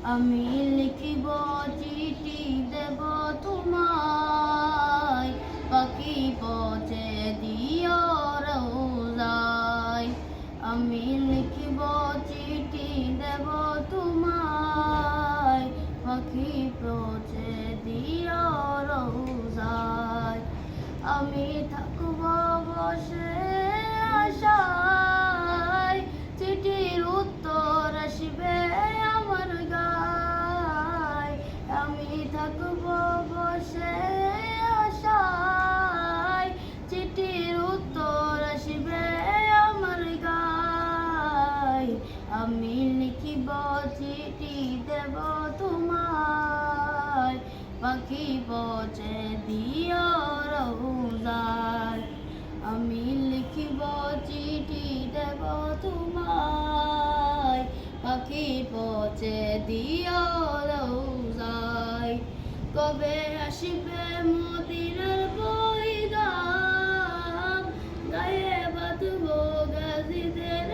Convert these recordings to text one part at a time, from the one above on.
আমি লিখিব চিঠি দেব তোমায়, পাখি পৌঁছে দিও রোজায়। আমি লিখিব চিঠি দেব তোমায়, পাখি পৌঁছে দিও রোজায়। আমি থাকব বসে আশায়, চিঠির উত্তর আসবে আমার গায়। আমি থাকব বসে আশায়, চিঠির উত্তর আসবে আমার গায়। আমি লিখিব চিঠি দেব তোমায়, পাখি পৌঁছে দিও রোজায়। আমি লিখিব চিঠি দেব তোমায়, পাখি পৌঁছে দিও রোজায়। কবে আসিবে মদিনার পয়গাম, গায়ে বাঁধব গাজীদের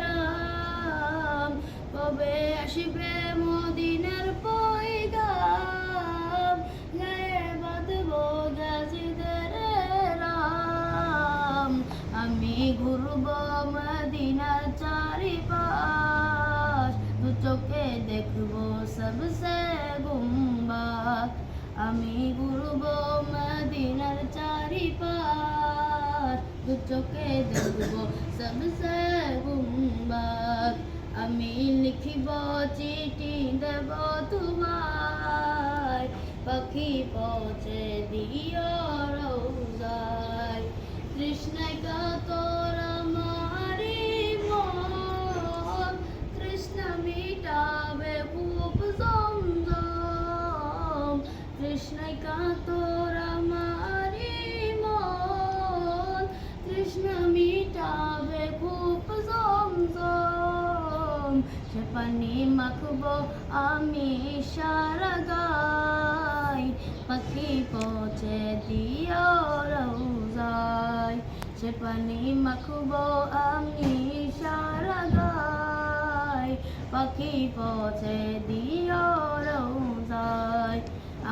রাম। কবে আসিবে মদিনার পয়গাম, গায়ে বাঁধব গাজীদের রাম। আমি ঘুরব মদিনার চারিপাশ, দু চোখে দেখব সবসে গুম্বাদ। আমি ঘুরব মদিনার চারিপাশ, দু চোখে দেখব সবসে গুম্বাদ। আমি লিখিব চিঠি দেব তোমায়, পাখি পৌঁছে দিও রোজায়। তৃষ্ণায় কাতর আমারি মন, তৃষ্ণা মিটাবে কূপ জমজম। তৃষ্ণায় কাতর আমারি মন, তৃষ্ণা মিটাবে কূপ জমজম। সে পানি মাখব আমি সারা গায়, পাখি পৌঁছে দিও রোজায়। সে পানি মাখব আমি সারা গায়, পাখি পৌঁছে দিও রোজায়।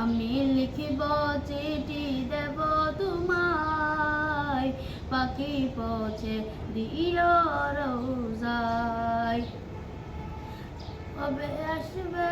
আমি লিখিব চিঠি দেব তোমায়, পাখি পৌঁছে দিও রোজায়। কবে আসবে